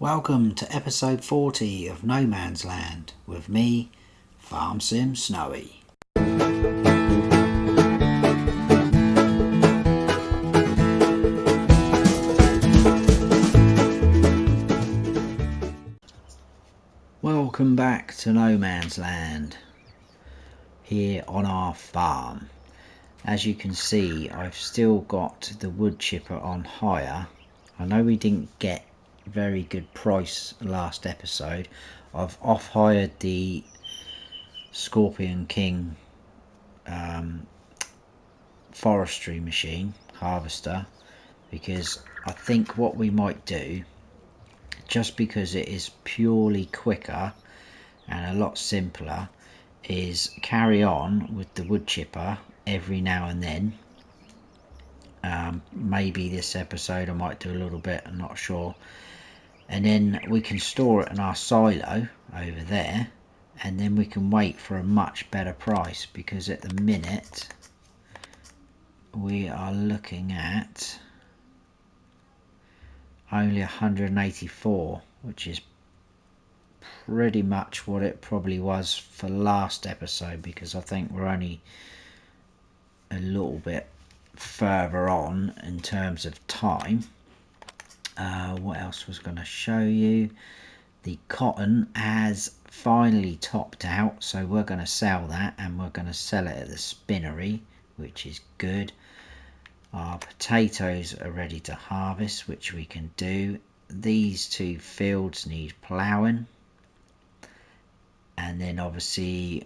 Welcome to episode 40 of No Man's Land with me, Farm Sim Snowy. Welcome back to No Man's Land here on our farm. As you can see, I've still got the wood chipper on hire. I know we didn't get very good price last episode. I've off hired the Scorpion King forestry machine harvester, because I think what we might do, just because it is purely quicker and a lot simpler, is carry on with the wood chipper every now and then. Maybe this episode I might do a little bit, I'm not sure, and then we can store it in our silo over there, and then we can wait for a much better price, because at the minute we are looking at only 184, which is pretty much what it probably was for last episode, because I think we're only a little bit further on in terms of time. What else was going to show you? The cotton has finally topped out, so we're going to sell that, and we're going to sell it at the spinnery, which is good. Our potatoes are ready to harvest, which we can do. These two fields need ploughing, and then obviously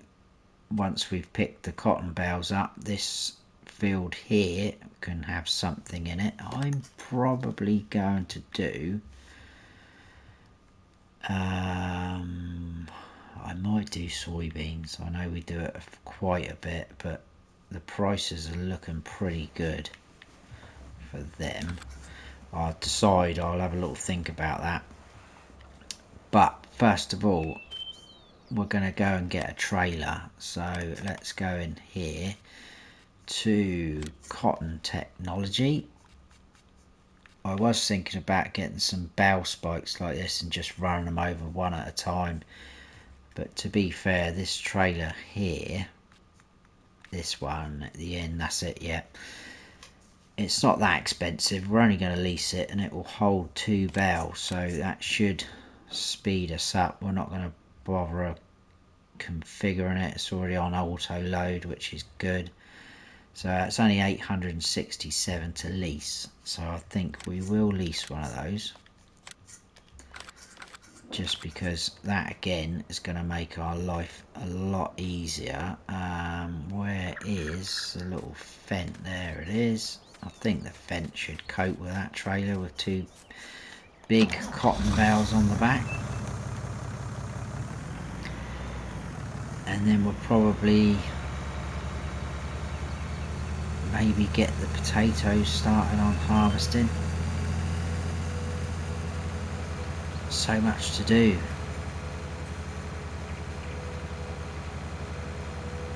once we've picked the cotton bales up, this field here can have something in it. I'm probably going to do I might do soybeans. I know we do it quite a bit, but the prices are looking pretty good for them. I'll decide, I'll have a little think about that. But first of all, we're going to go and get a trailer. So let's go in here to cotton technology. I was thinking about getting some bale spikes like this and just running them over one at a time, but to be fair, this trailer here, this one at the end, that's it, yeah, it's not that expensive. We're only going to lease it, and it will hold 2 bales, so that should speed us up. We're not going to bother configuring it. It's already on auto load, which is good. So it's only 867 to lease, so I think we will lease one of those, just because that again is going to make our life a lot easier. Where is the little fence? There it is. I think the fence should cope with that trailer with 2 big cotton bales on the back. And then we'll probably maybe get the potatoes started on harvesting. So much to do.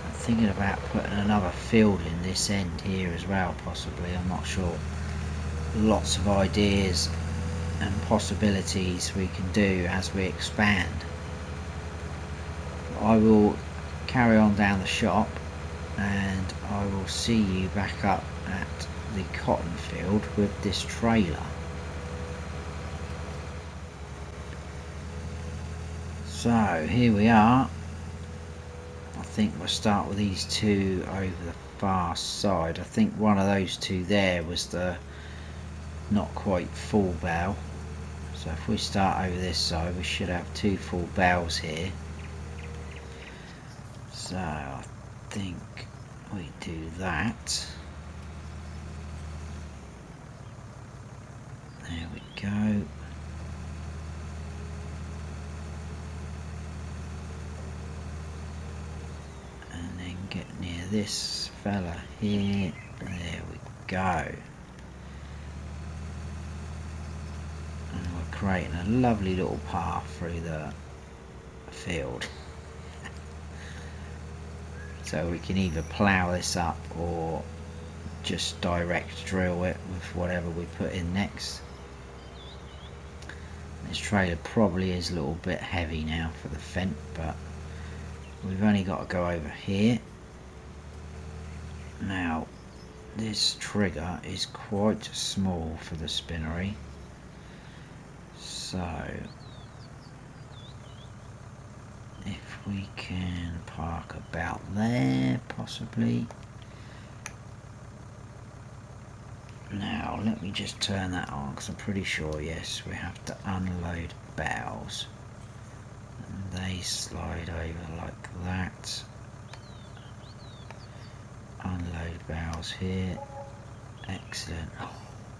I'm thinking about putting another field in this end here as well, possibly, I'm not sure. Lots of ideas and possibilities we can do as we expand. I will carry on down the shop, and I will see you back up at the cotton field with this trailer. So here we are. I think we'll start with these 2 over the far side. I think one of those 2 there was the not quite full bale, so if we start over this side, we should have 2 full bales here. So I think we do that. There we go. And then get near this fella here. There we go. And we're creating a lovely little path through the field. So we can either plough this up or just direct drill it with whatever we put in next. This trailer probably is a little bit heavy now for the Fent, but we've only got to go over here. Now this trigger is quite small for the spinnery, so if we can park about there possibly. Now let me just turn that on because I'm pretty sure, yes, we have to unload bales and they slide over like that. Unload bales here. Excellent.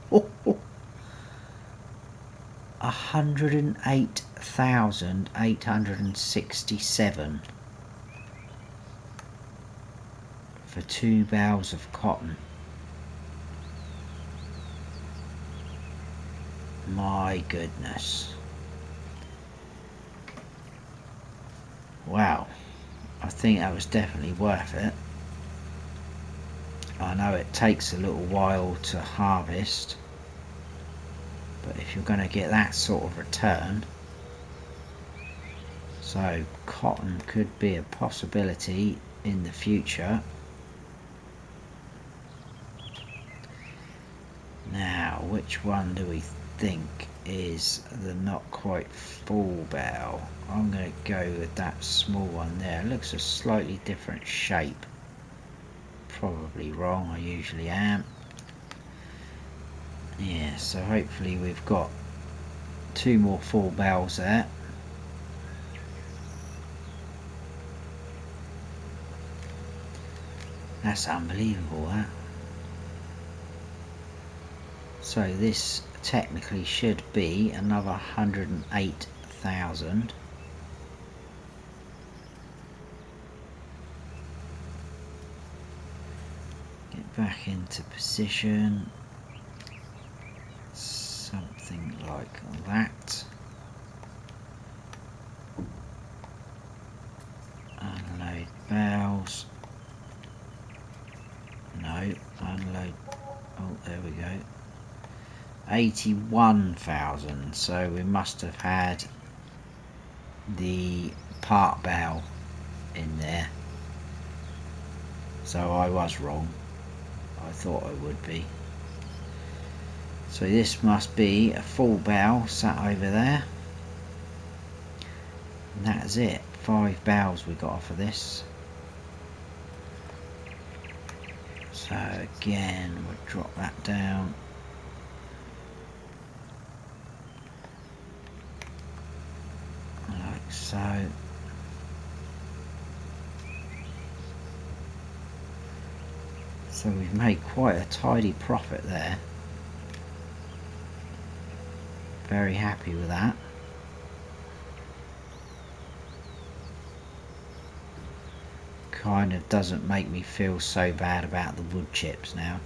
108,867 for 2 bales of cotton. My goodness. Wow. I think that was definitely worth it. I know it takes a little while to harvest, but if you're going to get that sort of return, so cotton could be a possibility in the future. Now, which one do we think is the not quite full bale? I'm going to go with that small one there. It looks a slightly different shape. Probably wrong, I usually am. Yeah, so hopefully we've got 2 more full bales there. That's unbelievable, that. So this technically should be another 108,000. Get back into position. Something like that. Unload bales. No, unload. Oh, there we go. 81,000. So we must have had the part bale in there. So I was wrong. I thought I would be. So this must be a full bale sat over there. And that's it. 5 bales we got off of this. So again, we'll drop that down. Like so. So we've made quite a tidy profit there. Very happy with that. Kind of doesn't make me feel so bad about the wood chips now,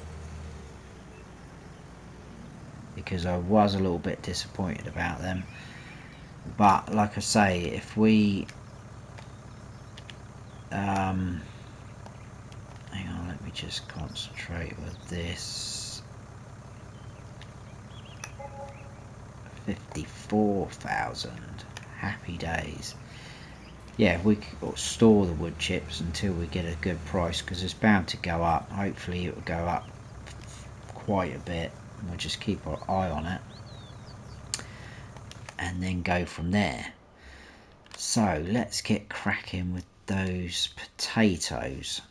because I was a little bit disappointed about them. But like I say, if we hang on, let me just concentrate with this. 54,000. Happy days. Yeah, we could store the wood chips until we get a good price, because it's bound to go up. Hopefully it will go up quite a bit. We'll just keep our eye on it and then go from there. So let's get cracking with those potatoes.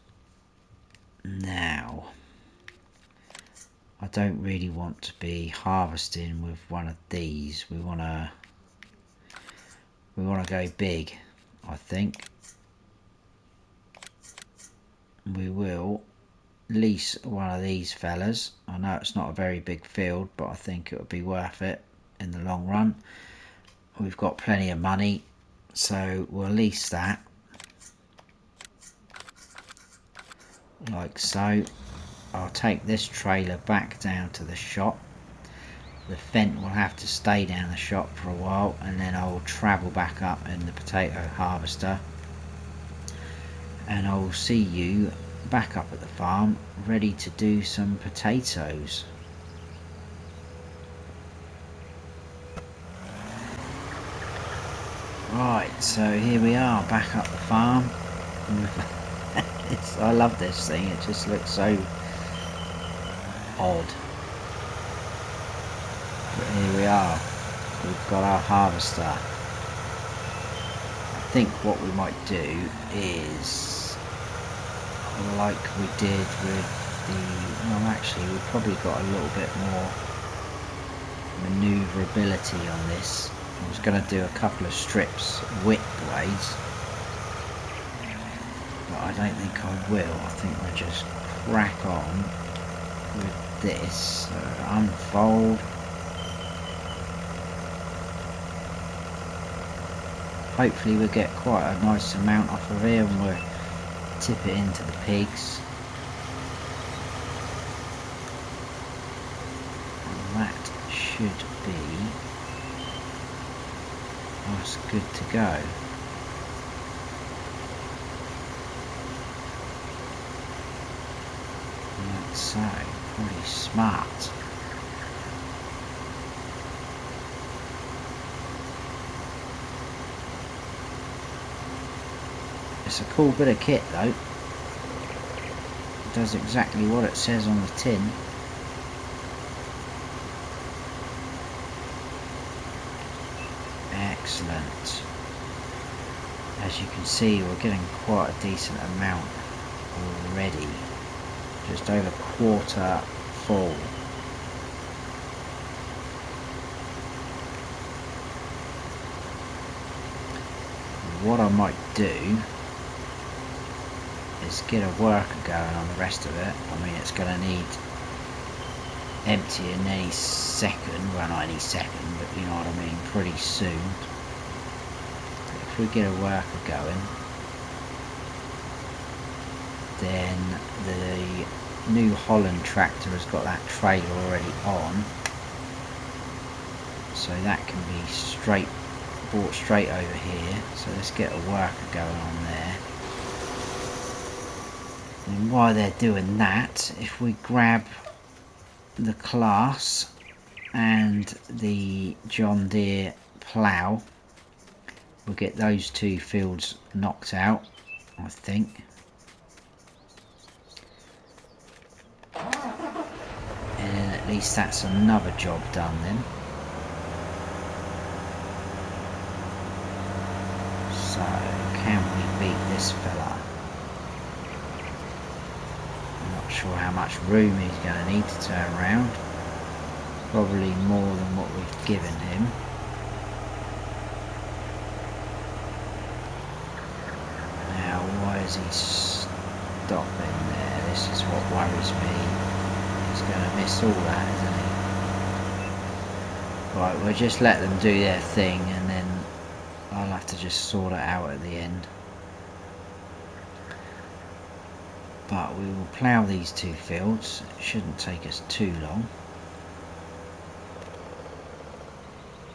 Now, I don't really want to be harvesting with one of these. We want to go big. I think we will lease one of these fellas. I know it's not a very big field, but I think it would be worth it in the long run. We've got plenty of money, so we'll lease that like so. I'll take this trailer back down to the shop. The Fent will have to stay down the shop for a while, and then I will travel back up in the potato harvester, and I will see you back up at the farm ready to do some potatoes. Right, so here we are back up the farm. I love this thing, it just looks so odd. But here we are, we've got our harvester. I think what we might do is, like we did with the, well actually we've probably got a little bit more manoeuvrability on this. I was going to do a couple of strips widthways, but I don't think I will. I think we'll just crack on with this. Unfold. Hopefully we'll get quite a nice amount off of here and we'll tip it into the pigs. And that should be us good to go. Like so, pretty smart. It's a cool bit of kit though. It does exactly what it says on the tin. Excellent. As you can see, we're getting quite a decent amount already. Just over quarter full. What I might do is get a worker going on the rest of it. I mean, it's going to need emptying any second, well not any second, but you know what I mean, pretty soon. If we get a worker going, then the New Holland tractor has got that trailer already on, so that can be brought straight over here. So let's get a worker going on there. And while they're doing that, if we grab the class and the John Deere plough, we'll get those two fields knocked out, I think. And then at least that's another job done then. So can we beat this fella? I'm not sure how much room he's going to need to turn around. Probably more than what we've given him. Now why is he stopping there? This is what worries me. He's going to miss all that, isn't he? Right, we'll just let them do their thing and then I'll have to just sort it out at the end. But we will plough these two fields. It shouldn't take us too long.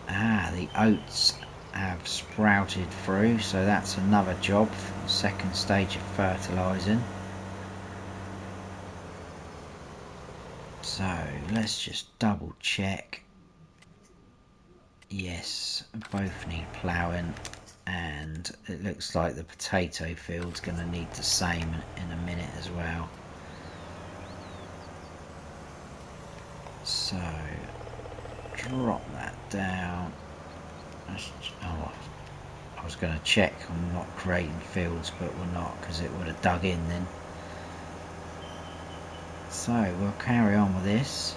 Ah, the oats have sprouted through, so that's another job for the second stage of fertilising. So let's just double check. Yes, both need ploughing, and it looks like the potato field's going to need the same in a minute as well. So drop that down. Oh, I was going to check I'm not creating fields, but we're not, because it would have dug in then. So we'll carry on with this.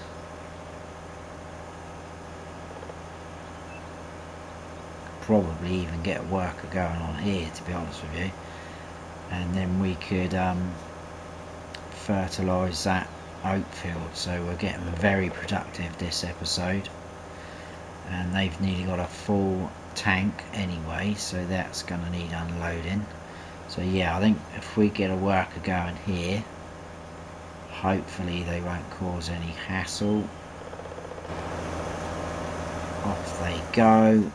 Probably even get a worker going on here, to be honest with you, and then we could fertilise that oat field. So we're getting very productive this episode, and they've nearly got a full tank anyway, so that's going to need unloading. So yeah, I think if we get a worker going here, hopefully they won't cause any hassle. Off they go.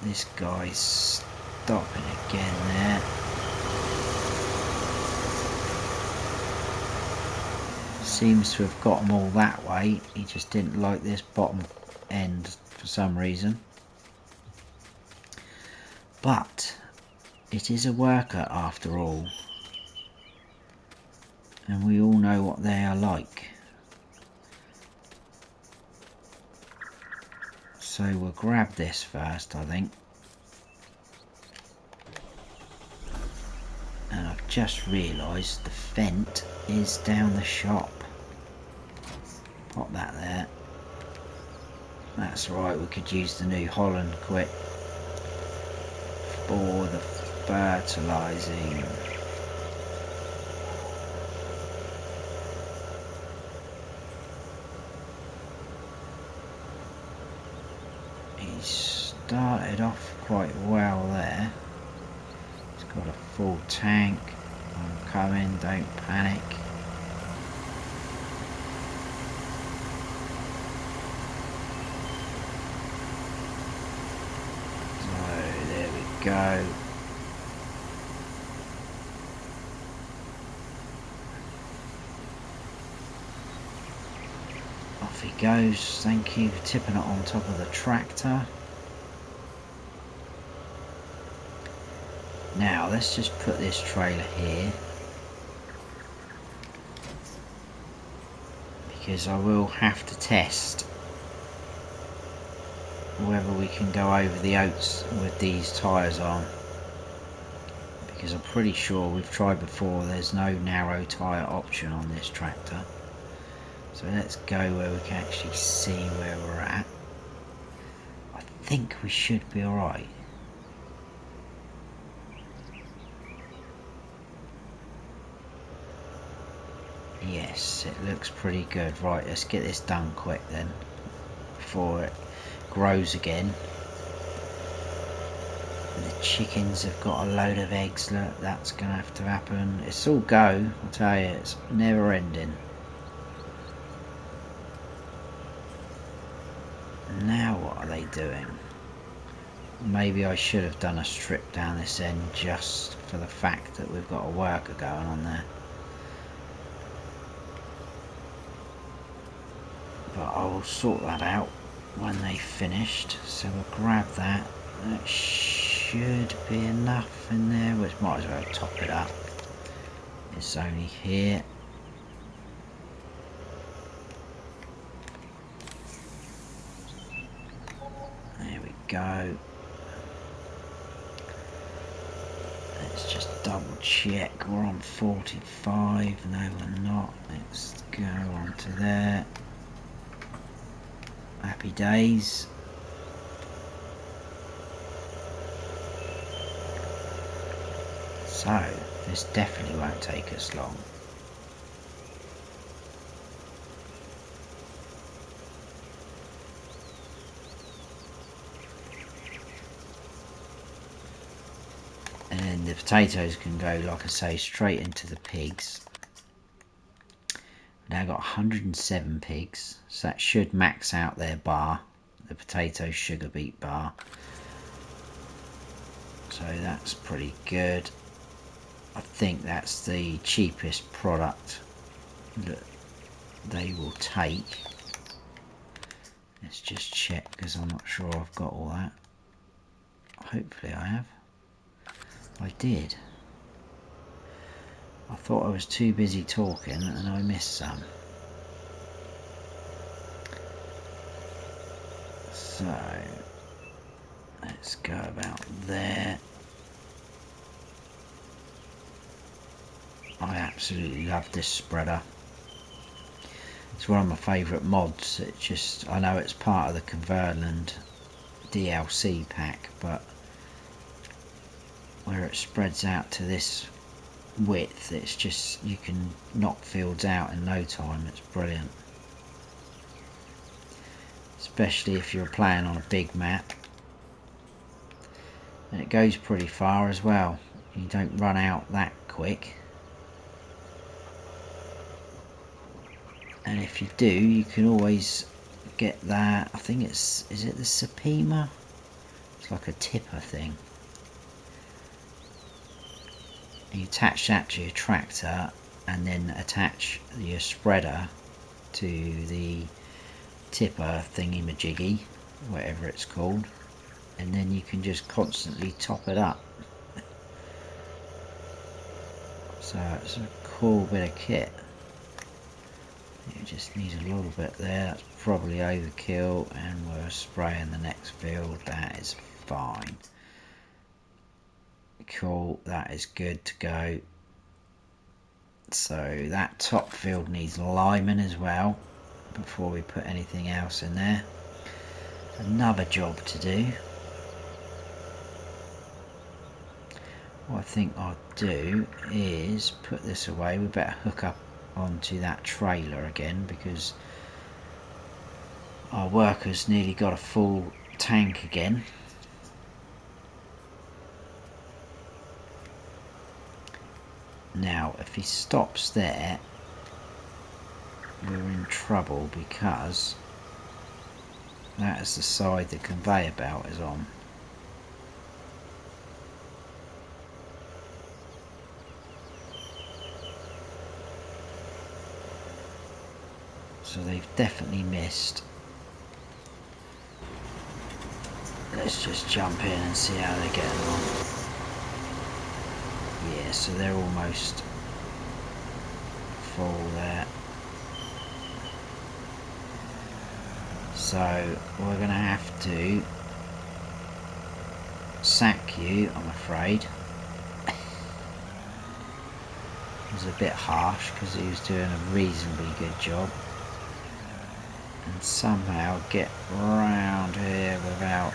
This guy's stopping again there. Seems to have got them all that way. He just didn't like this bottom end for some reason. But it is a worker after all, and we all know what they are like. So we'll grab this first, I think. And I've just realised the vent is down the shop. Pop that there. That's right, we could use the New Holland quick for the fertilising. He started off quite well there. He's got a full tank. I'm coming, don't panic. So there we go. Off he goes. Thank you for tipping it on top of the tractor. Now let's just put this trailer here, because I will have to test whether we can go over the oats with these tyres on, because I'm pretty sure we've tried before, there's no narrow tyre option on this tractor. So let's go where we can actually see where we're at. I think we should be alright. Yes, it looks pretty good. Right, let's get this done quick then, before it grows again. And the chickens have got a load of eggs. Look, that's going to have to happen. It's all go, I'll tell you, it's never ending. Now what are they doing? Maybe I should have done a strip down this end just for the fact that we've got a worker going on there. But I will sort that out when they've finished. So we'll grab that. That should be enough in there, which might as well top it up. It's only here. There we go. Let's just double check. We're on 45. No, we're not. Let's go on to there. Happy days. So this definitely won't take us long. And the potatoes can go, like I say, straight into the pigs. Now got 107 pigs, so that should max out their bar, the potato sugar beet bar. So that's pretty good. I think that's the cheapest product that they will take. Let's just check, because I'm not sure I've got all that. Hopefully I have. I did. I thought I was too busy talking and I missed some. So let's go about there. I absolutely love this spreader. It's one of my favourite mods. It just, I know it's part of the Converland DLC pack, but where it spreads out to this width, it's just, you can knock fields out in no time. It's brilliant, especially if you're playing on a big map, and it goes pretty far as well. You don't run out that quick, and if you do, you can always get that, I think it's, is it the Supima? It's like a tipper thing. You attach that to your tractor and then attach your spreader to the tipper thingy majiggy, whatever it's called, and then you can just constantly top it up. So it's a cool bit of kit. It just needs a little bit there. That's probably overkill, and we're spraying the next field. That is fine. Cool, that is good to go. So that top field needs liming as well before we put anything else in there. Another job to do. What I think I'll do is put this away. We better hook up onto that trailer again, because our worker's nearly got a full tank again. Now if he stops there, we're in trouble, because that is the side the conveyor belt is on. So they've definitely missed. Let's just jump in and see how they're getting on. Yeah, so they're almost full there. So we're going to have to sack you, I'm afraid. It was a bit harsh because he was doing a reasonably good job. And somehow get round here without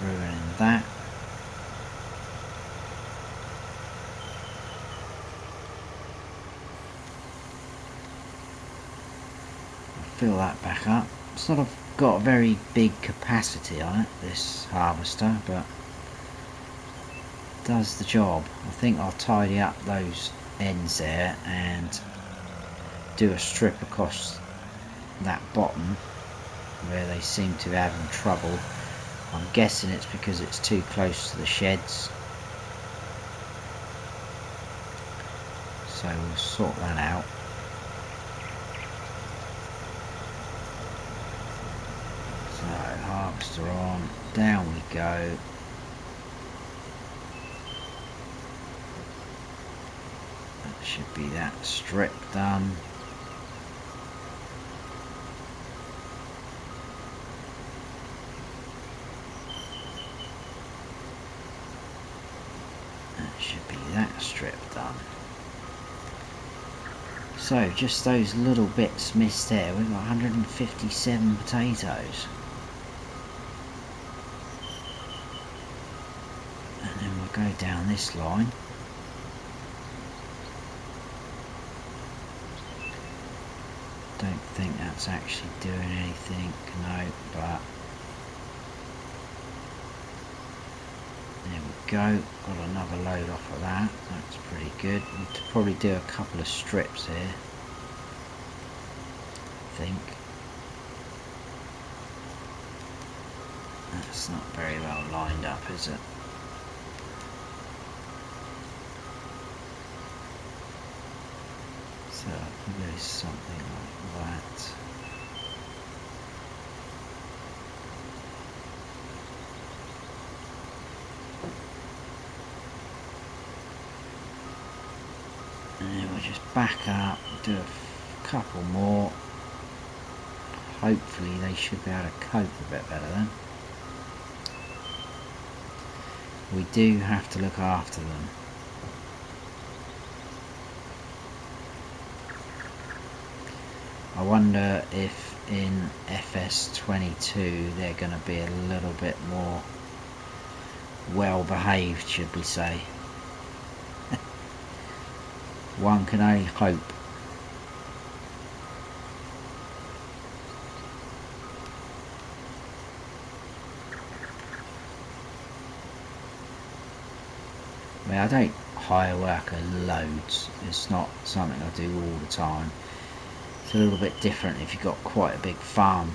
ruining that. Fill that back up. It's not got a very big capacity on it, this harvester, but does the job. I think I'll tidy up those ends there and do a strip across that bottom where they seem to be having trouble. I'm guessing it's because it's too close to the sheds, so we'll sort that out. So harvester on, down we go. That should be that strip done. Should be that strip done. So just those little bits missed there. We've got 157 potatoes, and then we'll go down this line. Don't think that's actually doing anything, no, but there we go, got another load off of that. That's pretty good. Need to probably do a couple of strips here, I think. That's not very well lined up, is it? So there's something like that. And then we'll just back up, do a couple more. Hopefully they should be able to cope a bit better then. We do have to look after them. I wonder if in FS22 they're going to be a little bit more well behaved, should we say. One can only hope. I mean, I don't hire worker loads. It's not something I do all the time. It's a little bit different if you've got quite a big farm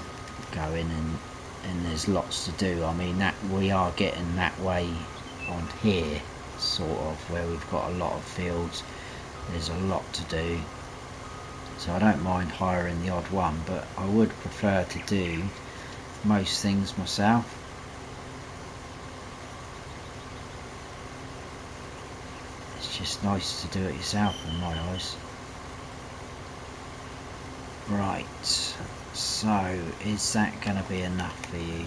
going and there's lots to do. I mean, that we are getting that way on here, sort of, where we've got a lot of fields. There's a lot to do. so I don't mind hiring the odd one, but I would prefer to do most things myself. It's just nice to do it yourself in my eyes. Right, so is that going to be enough for you?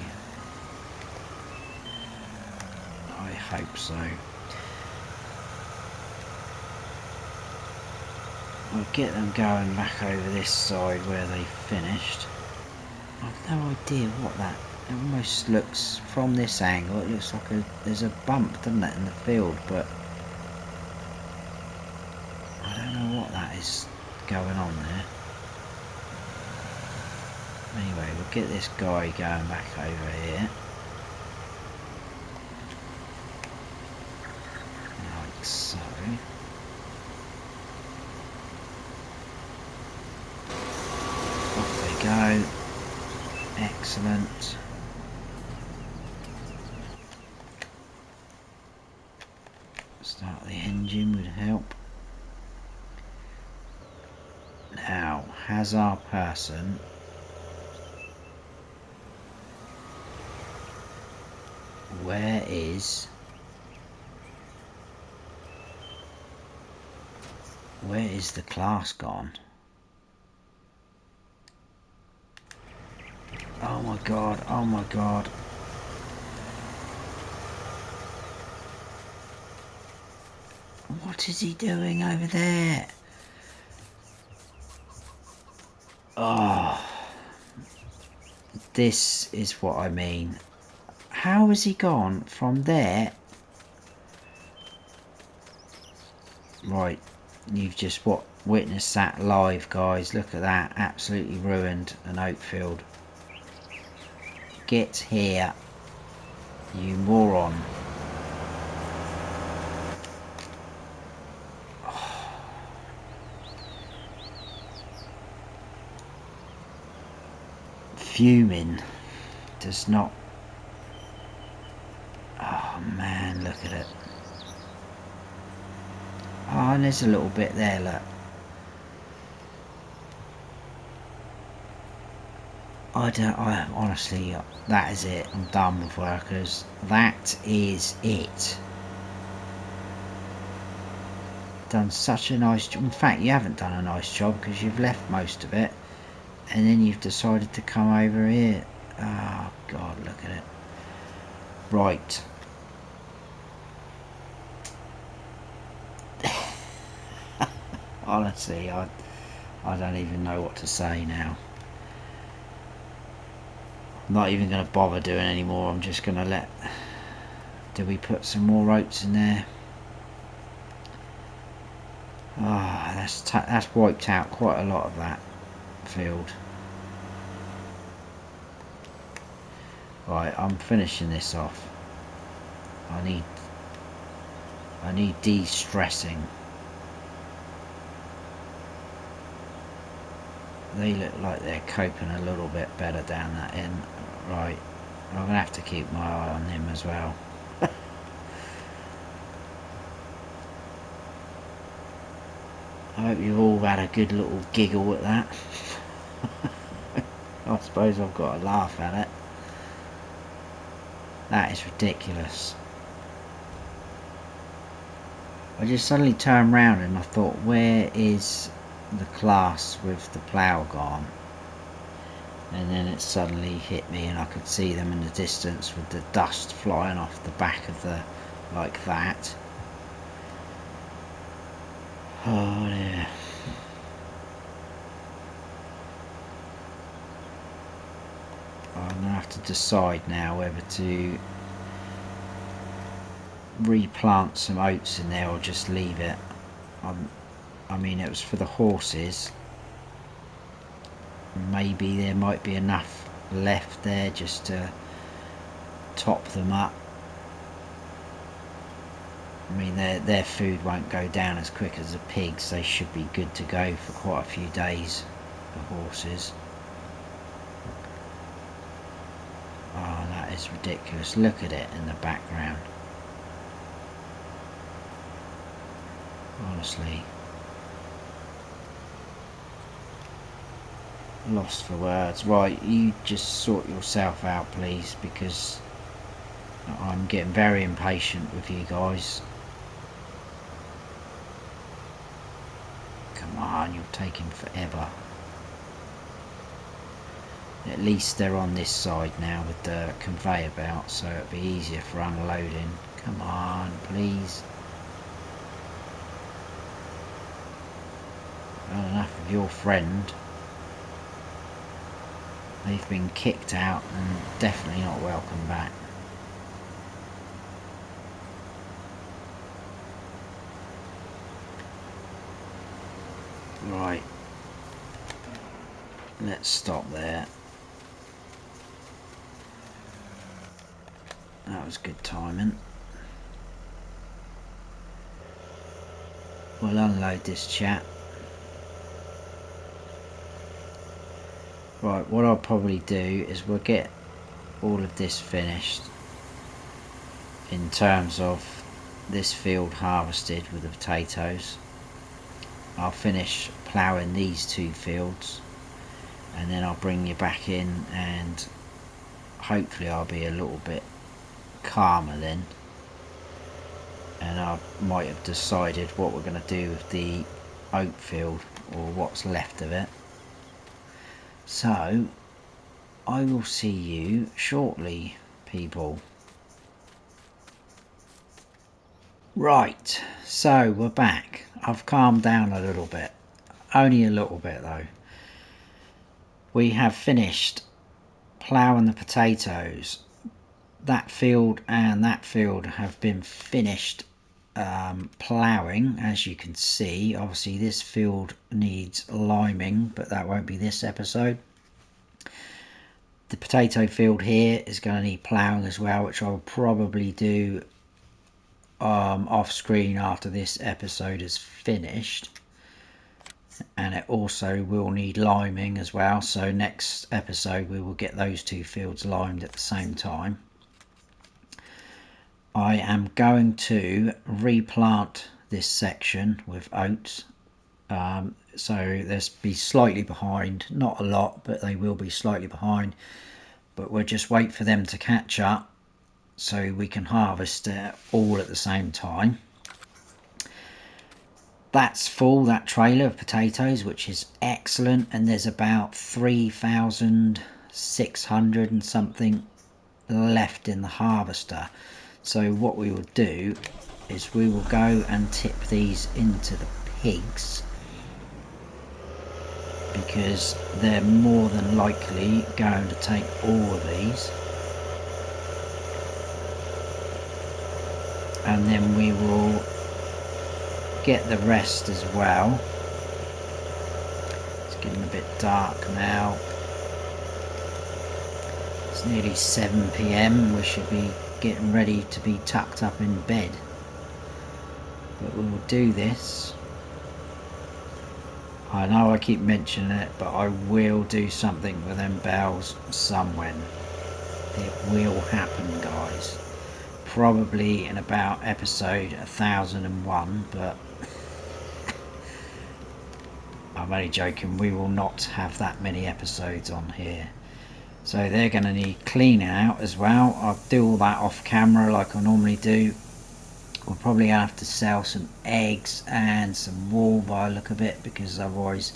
I hope so. I'll get them going back over this side where they finished. I've no idea what that, it almost looks, from this angle, it looks like there's a bump, doesn't it, in the field, but I don't know what that is going on there. Anyway, we'll get this guy going back over here. Like so. Off they go. Excellent. Start the engine would help. Now, has our person where is the class gone? Oh my god, oh my god. What is he doing over there? Oh, this is what I mean. How has he gone from there? Right, you've just witnessed that live, guys. Look at that, absolutely ruined an oat field. Get here, you moron. Fuming does not. Oh man, look at it. Oh, and there's a little bit there, look. I honestly, that is it. I'm done with workers. That is it. Done such a nice job. In fact, you haven't done a nice job because you've left most of it. And then you've decided to come over here. Oh god, look at it. Right. Honestly, I don't even know what to say now. I'm not even going to bother doing any more. I'm just going to let... Do we put some more oats in there? Ah, that's wiped out quite a lot of that field. Right, I'm finishing this off. I need de-stressing. They look like they're coping a little bit better down that end. Right, I'm going to have to keep my eye on them as well. I hope you've all had a good little giggle at that. I suppose I've got to laugh at it. That is ridiculous. I just suddenly turned round and I thought, where is the class with the plough gone? And then it suddenly hit me and I could see them in the distance with the dust flying off the back of the, like that. Oh dear. I'm going to have to decide now whether to replant some oats in there or just leave it. I mean, it was for the horses. Maybe there might be enough left there just to top them up. I mean, their food won't go down as quick as the pigs. They should be good to go for quite a few days, the horses. Oh, that is ridiculous. Look at it in the background. Honestly. Lost for words. Right, you just sort yourself out, please, because I'm getting very impatient with you guys. Come on, you're taking forever. At least they're on this side now with the conveyor belt, so it'll be easier for unloading. Come on, please. Not enough of your friend. They've been kicked out and definitely not welcome back. Right. Let's stop there. That was good timing. We'll unload this chap. Right, what I'll probably do is we'll get all of this finished in terms of this field harvested with the potatoes. I'll finish ploughing these two fields and then I'll bring you back in and hopefully I'll be a little bit calmer then, and I might have decided what we're going to do with the oat field or what's left of it. So I will see you shortly, people. Right, so we're back. I've calmed down a little bit, only a little bit though. We have finished ploughing the potatoes. That field and that field have been finished ploughing, as you can see. Obviously this field needs liming, but that won't be this episode. The potato field here is going to need ploughing as well, which I will probably do off screen after this episode is finished, and it also will need liming as well, so next episode we will get those two fields limed at the same time. I am going to replant this section with oats, so they'll be slightly behind, not a lot, but they will be slightly behind, but we'll just wait for them to catch up so we can harvest it all at the same time. That's full, that trailer of potatoes, which is excellent, and there's about 3,600 and something left in the harvester. So what we will do is we will go and tip these into the pigs, because they're more than likely going to take all of these, and then we will get the rest as well. It's getting a bit dark now. It's nearly 7 PM. We should be getting ready to be tucked up in bed, but we will do this. I know I keep mentioning it, but I will do something with them bales somewhen. It will happen, guys. Probably in about episode 1001, but I'm only joking. We will not have that many episodes on here. So they're going to need cleaning out as well. I'll do all that off camera like I normally do. We'll probably have to sell some eggs and some wool by the look of it, because otherwise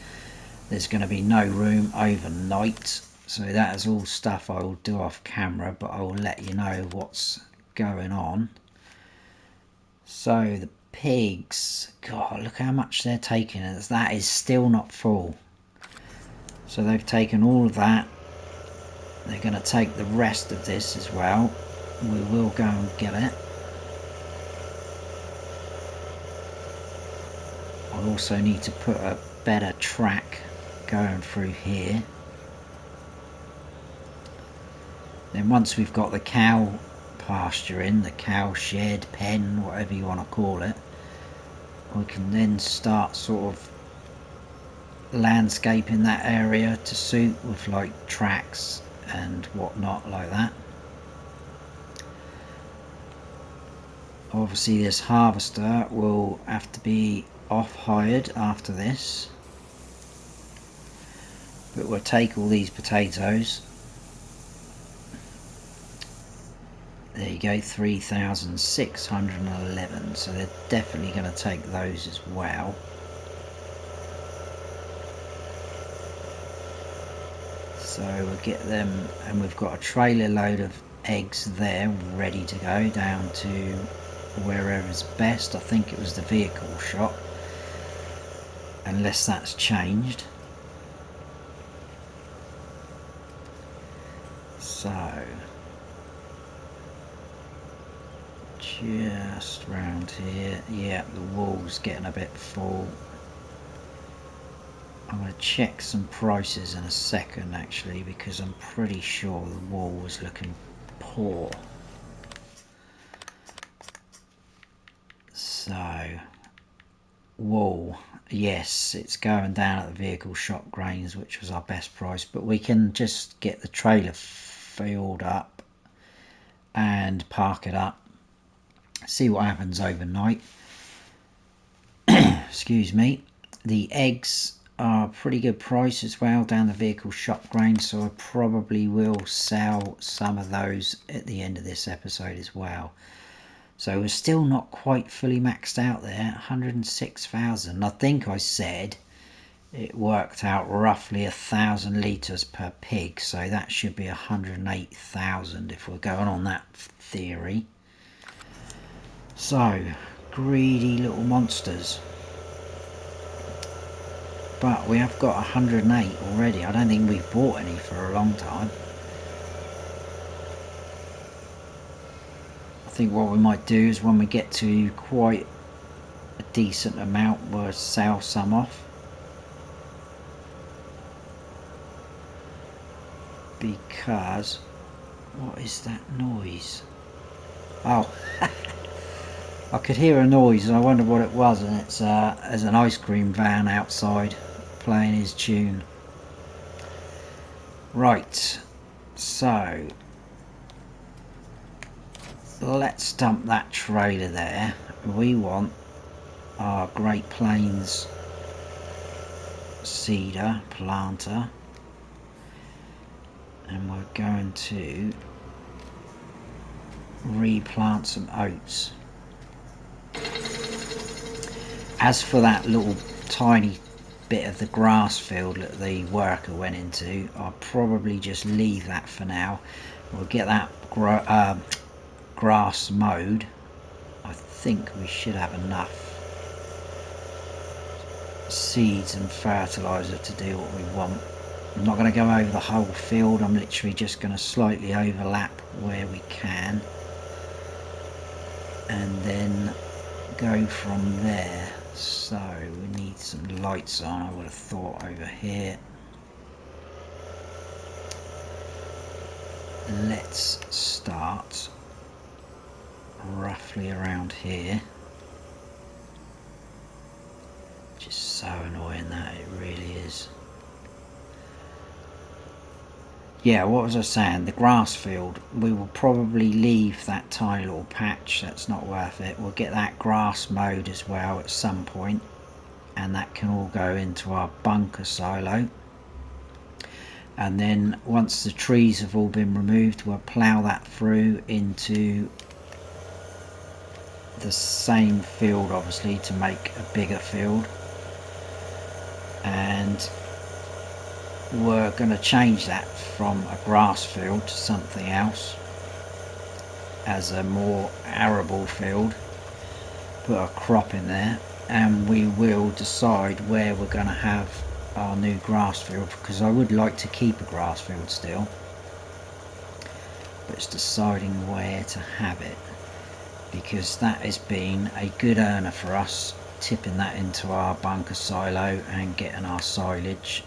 there's going to be no room overnight. So that is all stuff I will do off camera, but I will let you know what's going on. So the pigs, God, look how much they're taking. That is still not full. So they've taken all of that. They're going to take the rest of this as well. We will go and get it. I also need to put a better track going through here. Then once we've got the cow pasture in, the cow shed, pen, whatever you want to call it, we can then start sort of landscaping that area to suit, with like tracks and whatnot like that. Obviously this harvester will have to be off hired after this. But we'll take all these potatoes. There you go, 3,611. So they're definitely going to take those as well. So we'll get them, and we've got a trailer load of eggs there ready to go down to wherever's best. I think it was the vehicle shop, unless that's changed. So just round here, yeah, the wool's getting a bit full. I'm going to check some prices in a second actually, because I'm pretty sure the wool was looking poor. So wool, yes, it's going down at the vehicle shop grains, which was our best price, but we can just get the trailer filled up and park it up, see what happens overnight. Excuse me. The eggs are pretty good price as well down the vehicle shop grain, so I probably will sell some of those at the end of this episode as well. So we're still not quite fully maxed out there. 106,000. I think I said it worked out roughly 1,000 litres per pig, so that should be 108,000 if we're going on that theory. So greedy little monsters. But we have got 108 already. I don't think we've bought any for a long time. I think what we might do is when we get to quite a decent amount, we'll sell some off. Because, what is that noise? Oh, I could hear a noise and I wonder what it was, and it's there's an ice cream van outside playing his tune. Right, so let's dump that trailer there. We want our Great Plains cedar planter, and we're going to replant some oats. As for that little tiny bit of the grass field that the worker went into, I'll probably just leave that for now. We'll get that grass mowed. I think we should have enough seeds and fertilizer to do what we want. I'm not going to go over the whole field. I'm literally just going to slightly overlap where we can, and then go from there. So we need some lights on, I would have thought, over here. Let's start roughly around here. Just so annoying, that it really is. Yeah, what was I saying? The grass field, we will probably leave that tiny little patch. That's not worth it. We'll get that grass mowed as well at some point, and that can all go into our bunker silo. And then once the trees have all been removed, we'll plough that through into the same field, obviously, to make a bigger field. And we're going to change that from a grass field to something else, as a more arable field, put a crop in there, and we will decide where we're going to have our new grass field, because I would like to keep a grass field still, but it's deciding where to have it, because that has been a good earner for us, tipping that into our bunker silo and getting our silage.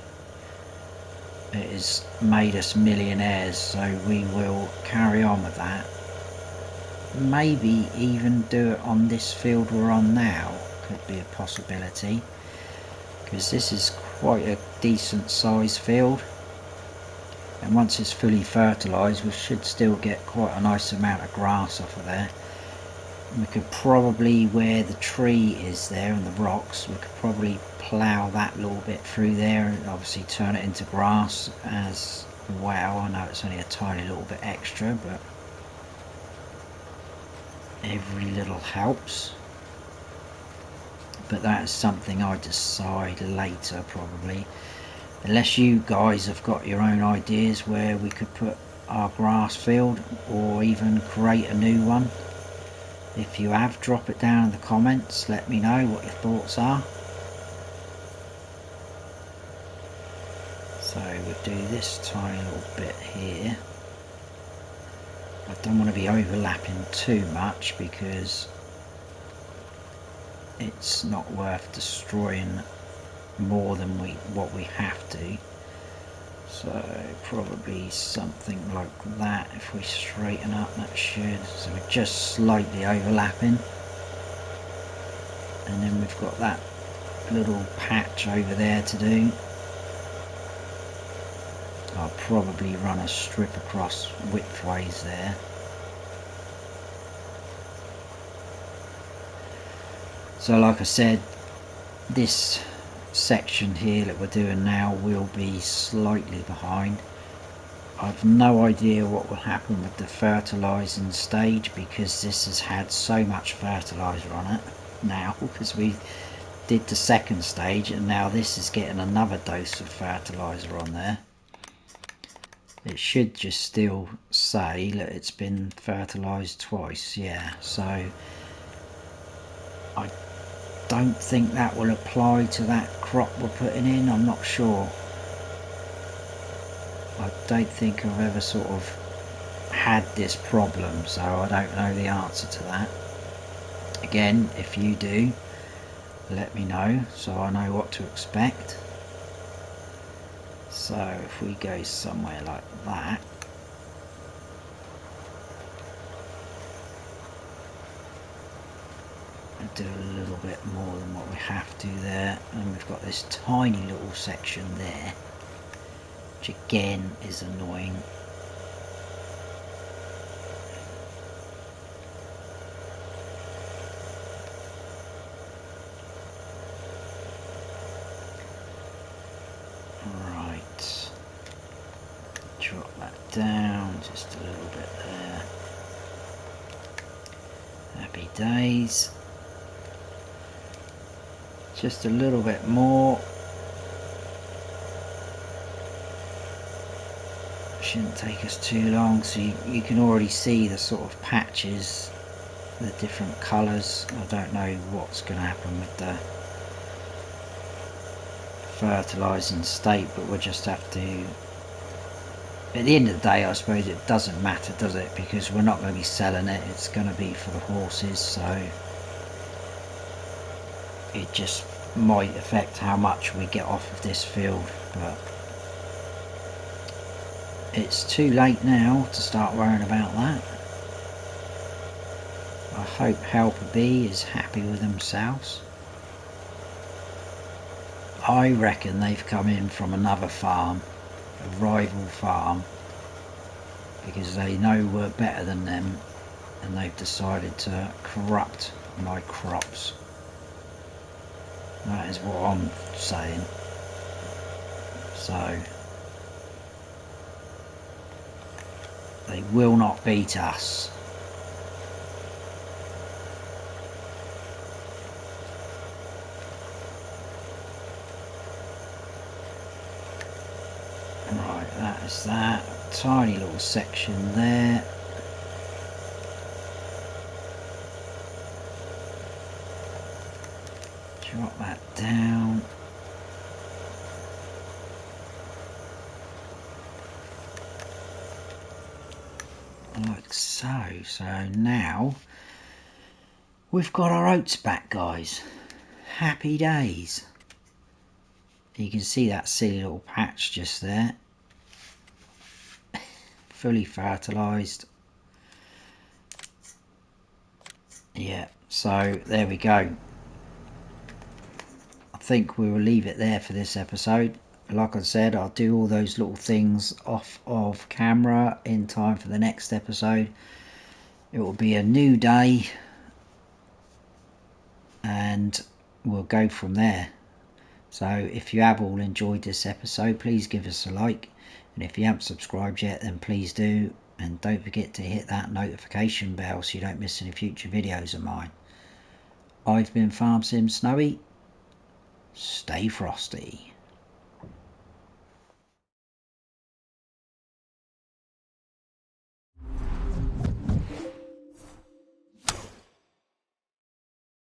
It has made us millionaires, so we will carry on with that. Maybe even do it on this field we're on now, could be a possibility, because this is quite a decent sized field, and once it's fully fertilised we should still get quite a nice amount of grass off of there. We could probably, where the tree is there and the rocks, we could probably plough that little bit through there and obviously turn it into grass as well. I know it's only a tiny little bit extra, but every little helps. But that is something I decide later probably, unless you guys have got your own ideas where we could put our grass field or even create a new one. If you have, drop it down in the comments, let me know what your thoughts are. So we'll do this tiny little bit here. I don't want to be overlapping too much because it's not worth destroying more than what we have to. So probably something like that. If we straighten up, that should. So we're just slightly overlapping, and then we've got that little patch over there to do. I'll probably run a strip across widthways there. So like I said, this section here that we're doing now will be slightly behind. I've no idea what will happen with the fertilising stage, because this has had so much fertiliser on it now, because we did the second stage and now this is getting another dose of fertiliser on there. It should just still say that it's been fertilised twice, yeah, so I don't think that will apply to that crop we're putting in. I'm not sure. I don't think I've ever sort of had this problem, so I don't know the answer to that. Again, if you do, let me know so I know what to expect. So if we go somewhere like that, and do a little bit more than what we have to there, and we've got this tiny little section there, which again is annoying. Right, drop that down just a little bit there. Happy days. Just a little bit more. Shouldn't take us too long. So you can already see the sort of patches, the different colours. I don't know what's going to happen with the fertilising state, but we'll just have to, at the end of the day, I suppose it doesn't matter, does it, because we're not going to be selling it, it's going to be for the horses, so it just might affect how much we get off of this field. But it's too late now to start worrying about that. I hope Helper B is happy with themselves. I reckon they've come in from another farm, a rival farm, because they know we're better than them, and they've decided to corrupt my crops. That is what I'm saying. So they will not beat us. Right, that is that. Tiny little section there. Drop that down. Like so. So now we've got our oats back, guys. Happy days. You can see that silly little patch just there. Fully fertilised. Yeah, so there we go. I think we will leave it there for this episode. Like I said, I'll do all those little things off of camera in time for the next episode. It will be a new day and we'll go from there. So if you have all enjoyed this episode, please give us a like, and if you haven't subscribed yet, then please do, and don't forget to hit that notification bell so you don't miss any future videos of mine. I've been Farm Sim Snowy. Stay frosty.